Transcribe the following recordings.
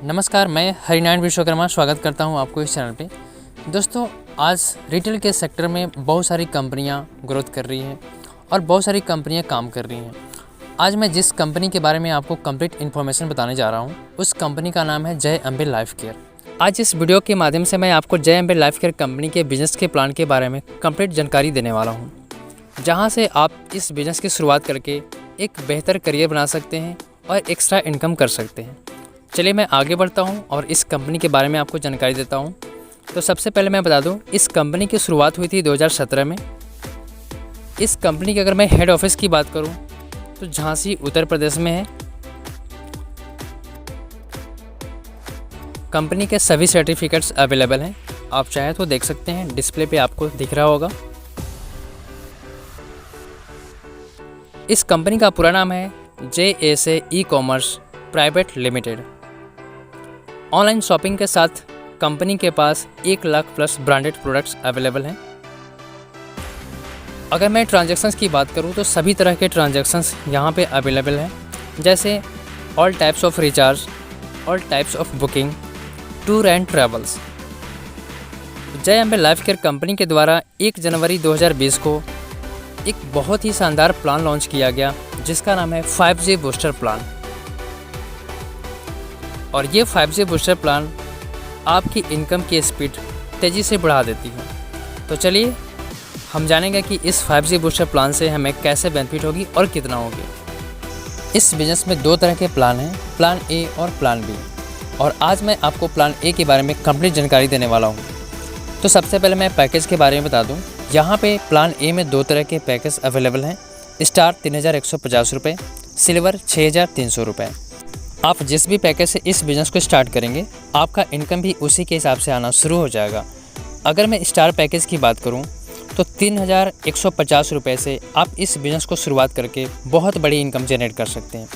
नमस्कार, मैं हरिनारायण विश्वकर्मा स्वागत करता हूं आपको इस चैनल पे। दोस्तों, आज रिटेल के सेक्टर में बहुत सारी कंपनियां ग्रोथ कर रही हैं और बहुत सारी कंपनियां काम कर रही हैं। आज मैं जिस कंपनी के बारे में आपको कंप्लीट इन्फॉर्मेशन बताने जा रहा हूं, उस कंपनी का नाम है जय अम्बे लाइफ केयर। आज इस वीडियो के माध्यम से मैं आपको जय अम्बे लाइफ केयर कंपनी के बिजनेस के प्लान के बारे में कंप्लीट जानकारी देने वाला हूँ, जहाँ से आप इस बिज़नेस की शुरुआत करके एक बेहतर करियर बना सकते हैं और एक्स्ट्रा इनकम कर सकते हैं। चलिए मैं आगे बढ़ता हूं और इस कंपनी के बारे में आपको जानकारी देता हूं। तो सबसे पहले मैं बता दूं, इस कंपनी की शुरुआत हुई थी 2017 में। इस कंपनी की अगर मैं हेड ऑफिस की बात करूं तो झांसी उत्तर प्रदेश में है। कंपनी के सभी सर्टिफिकेट्स अवेलेबल हैं, आप चाहे तो देख सकते हैं, डिस्प्ले पे आपको दिख रहा होगा। इस कंपनी का पूरा नाम है JSA ecommerce private limited. Online shopping के साथ कंपनी के पास 1 lakh plus branded products available हैं। अगर मैं ट्रांजैक्शंस की बात करूं तो सभी तरह के ट्रांजैक्शंस यहां पे अवेलेबल हैं, जैसे all types of recharge, all types of booking, tour and travels. जय अम्बे लाइफ केयर कंपनी के द्वारा 1 जनवरी 2020 को एक बहुत ही शानदार प्लान लॉन्च किया गया, जिसका नाम है 5G बूस्टर प्लान। और ये 5G बूस्टर प्लान आपकी इनकम की स्पीड तेज़ी से बढ़ा देती है। तो चलिए हम जानेंगे कि इस 5G बूस्टर प्लान से हमें कैसे बेनिफिट होगी और कितना होगी। इस बिज़नेस में 2 तरह के प्लान हैं, प्लान ए और प्लान बी। और आज मैं आपको प्लान ए के बारे में कंप्लीट जानकारी देने वाला हूँ। तो सबसे पहले मैं पैकेज के बारे में बता दूँ। यहाँ पे प्लान ए में 2 तरह के पैकेज अवेलेबल हैं। स्टार 3150 रुपये, सिल्वर 6300 रुपये। आप जिस भी पैकेज से इस बिज़नेस को स्टार्ट करेंगे, आपका इनकम भी उसी के हिसाब से आना शुरू हो जाएगा। अगर मैं स्टार पैकेज की बात करूं तो 3150 रुपये से आप इस बिज़नेस को शुरुआत करके बहुत बड़ी इनकम जनरेट कर सकते हैं।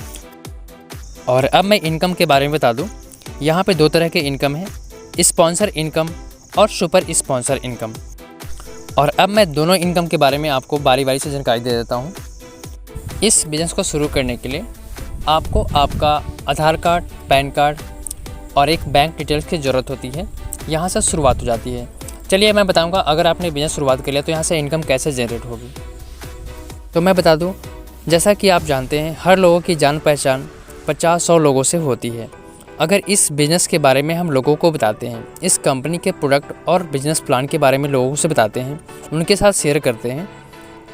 और अब मैं इनकम के बारे में बता दूं। यहाँ पे 2 तरह के इनकम है, स्पॉन्सर इनकम और सुपर स्पॉन्सर इनकम। और अब मैं दोनों इनकम के बारे में आपको बारी बारी से जानकारी दे देता हूँ। इस बिज़नेस को शुरू करने के लिए आपको आपका आधार कार्ड, पैन कार्ड और एक बैंक डिटेल्स की ज़रूरत होती है। यहाँ से शुरुआत हो जाती है। चलिए मैं बताऊँगा, अगर आपने बिज़नेस शुरुआत कर लिया तो यहाँ से इनकम कैसे जनरेट होगी। तो मैं बता दूँ, जैसा कि आप जानते हैं, हर लोगों की जान पहचान 50-100 लोगों से होती है। अगर इस बिज़नेस के बारे में हम लोगों को बताते हैं, इस कंपनी के प्रोडक्ट और बिज़नेस प्लान के बारे में लोगों से बताते हैं, उनके साथ शेयर करते हैं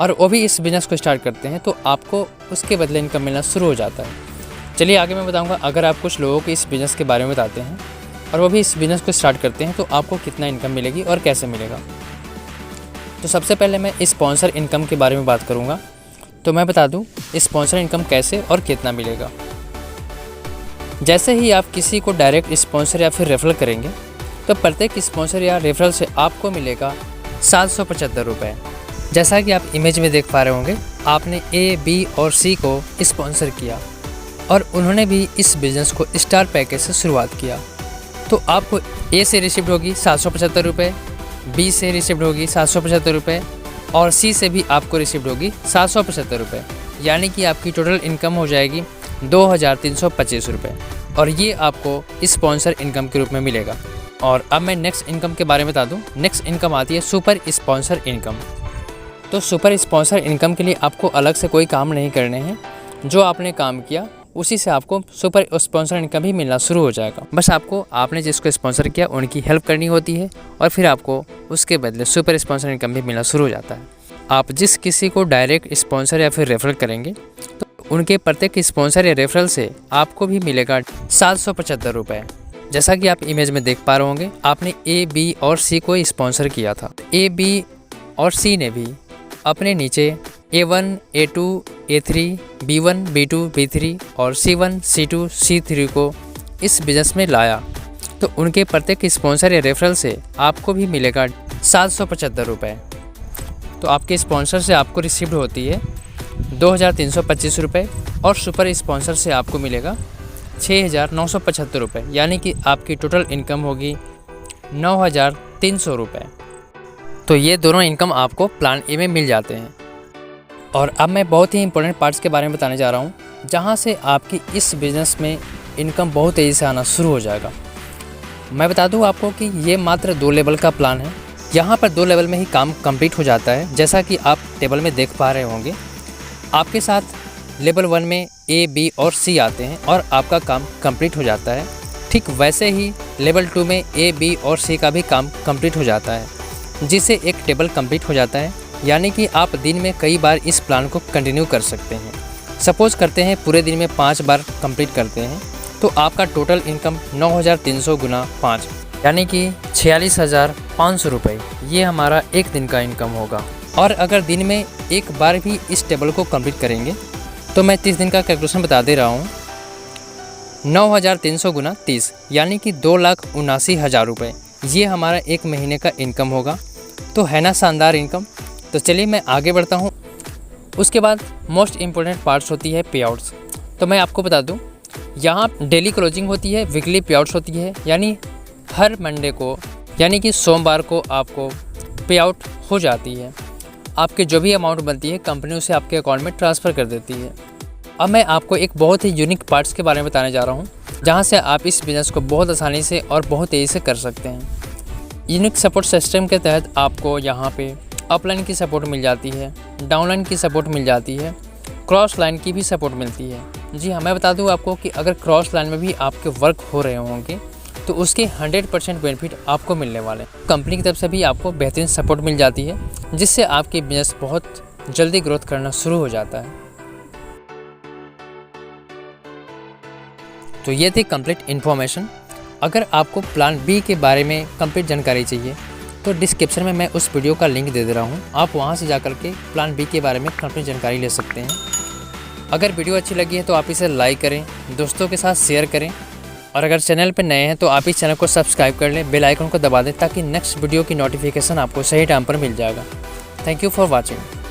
और वो भी इस बिज़नेस को स्टार्ट करते हैं, तो आपको उसके बदले इनकम मिलना शुरू हो जाता है। चलिए आगे मैं बताऊंगा, अगर आप कुछ लोगों को इस बिज़नेस के बारे में बताते हैं और वो भी इस बिज़नेस को स्टार्ट करते हैं, तो आपको कितना इनकम मिलेगी और कैसे मिलेगा। तो सबसे पहले मैं स्पॉन्सर इनकम के बारे में बात करूंगा। तो मैं बता दूं स्पॉन्सर इनकम कैसे और कितना मिलेगा। जैसे ही आप किसी को डायरेक्ट स्पॉन्सर या फिर रेफरल करेंगे, तो प्रत्येक स्पॉन्सर या रेफरल से आपको मिलेगा 775 रुपये। जैसा कि आप इमेज में देख पा रहे होंगे, आपने ए, बी और सी को स्पॉन्सर किया और उन्होंने भी इस बिज़नेस को स्टार पैकेज से शुरुआत किया। तो आपको ए से रिसिप्ट होगी 775 रुपये, बी से रिसिप्ट होगी 775 रुपये और सी से भी आपको रिसिप्ट होगी 775 रुपये। यानी कि आपकी टोटल इनकम हो जाएगी 2325 रुपये। और ये आपको स्पॉन्सर इनकम के रूप में मिलेगा। और अब मैं नेक्स्ट इनकम के बारे में बता दूँ। नेक्स्ट इनकम आती है सुपर स्पॉन्सर इनकम। तो सुपर स्पॉन्सर इनकम के लिए आपको अलग से कोई काम नहीं करने हैं। जो आपने काम किया उसी से आपको सुपर स्पॉन्सर इनकम भी मिलना शुरू हो जाएगा। बस आपने जिसको स्पॉन्सर किया उनकी हेल्प करनी होती है और फिर आपको उसके बदले सुपर स्पॉन्सर इनकम भी मिलना शुरू हो जाता है। आप जिस किसी को डायरेक्ट स्पॉन्सर या फिर रेफरल करेंगे, तो उनके प्रत्येक स्पॉन्सर या रेफरल से आपको भी मिलेगा 775 रुपये। जैसा कि आप इमेज में देख पा रहे होंगे, आपने ए, बी और सी को स्पॉन्सर किया था। ए, बी और सी ने भी अपने नीचे A1, A2, A3, B1, B2, B3 और C1, C2, C3 को इस बिज़नेस में लाया, तो उनके प्रत्येक स्पॉन्सर या रेफरल से आपको भी मिलेगा 775 रुपये। तो आपके स्पॉन्सर से आपको रिसीव्ड होती है 2325 रुपये और सुपर स्पॉन्सर से आपको मिलेगा 6975 रुपये। यानी कि आपकी टोटल इनकम होगी 9300 रुपये। तो ये दोनों इनकम आपको प्लान ए में मिल जाते हैं। और अब मैं बहुत ही इंपॉर्टेंट पार्ट्स के बारे में बताने जा रहा हूँ, जहाँ से आपकी इस बिज़नेस में इनकम बहुत तेज़ी से आना शुरू हो जाएगा। मैं बता दूं आपको कि ये मात्र 2 लेवल का प्लान है। यहाँ पर 2 लेवल में ही काम कंप्लीट हो जाता है। जैसा कि आप टेबल में देख पा रहे होंगे, आपके साथ लेवल 1 में A, B और C आते हैं और आपका काम कंप्लीट हो जाता है। ठीक वैसे ही लेवल 2 में A, B और C का भी काम कंप्लीट हो जाता है, जिससे एक टेबल कंप्लीट हो जाता है। यानी कि आप दिन में कई बार इस प्लान को कंटिन्यू कर सकते हैं। सपोज़ करते हैं पूरे दिन में 5 बार कंप्लीट करते हैं तो आपका टोटल इनकम 9300 गुना 5 यानी कि 46,500 रुपये, ये हमारा एक दिन का इनकम होगा। और अगर दिन में एक बार भी इस टेबल को कंप्लीट करेंगे तो मैं 30 दिन का कैलकुलेशन बता दे रहा हूँ। 9300 गुना 30 यानी कि 2,79,000 रुपये, ये हमारा एक महीने का इनकम होगा। तो है ना शानदार इनकम। तो चलिए मैं आगे बढ़ता हूँ। उसके बाद मोस्ट इम्पोर्टेंट पार्ट्स होती है पे आउट्स। तो मैं आपको बता दूँ, यहाँ डेली क्लोजिंग होती है, वीकली पे आउट्स होती है, यानी हर मंडे को यानी कि सोमवार को आपको पे आउट हो जाती है। आपके जो भी अमाउंट बनती है कंपनी उसे आपके अकाउंट में ट्रांसफ़र कर देती है। अब मैं आपको एक बहुत ही यूनिक पार्ट्स के बारे में बताने जा रहा हूँ, जहाँ से आप इस बिज़नेस को बहुत आसानी से और बहुत तेज़ी से कर सकते हैं। यूनिक सपोर्ट सिस्टम के तहत आपको यहाँ पे अपलाइन की सपोर्ट मिल जाती है, डाउनलाइन की सपोर्ट मिल जाती है, क्रॉस लाइन की भी सपोर्ट मिलती है। जी हाँ, मैं बता दूँ आपको कि अगर क्रॉस लाइन में भी आपके वर्क हो रहे होंगे तो उसके 100% बेनिफिट आपको मिलने वाले हैं। कंपनी की तरफ से भी आपको बेहतरीन सपोर्ट मिल जाती है, जिससे आपकी बिजनेस बहुत जल्दी ग्रोथ करना शुरू हो जाता है। तो ये थी कंप्लीट इन्फॉर्मेशन। अगर आपको प्लान बी के बारे में कंप्लीट जानकारी चाहिए तो डिस्क्रिप्शन में मैं उस वीडियो का लिंक दे रहा हूँ, आप वहाँ से जाकर के प्लान बी के बारे में कंप्लीट जानकारी ले सकते हैं। अगर वीडियो अच्छी लगी है तो आप इसे लाइक करें, दोस्तों के साथ शेयर करें, और अगर चैनल पर नए हैं तो आप इस चैनल को सब्सक्राइब कर लें, बेल आइकन को दबा दें ताकि नेक्स्ट वीडियो की नोटिफिकेशन आपको सही टाइम पर मिल जाएगा। Thank you for watching.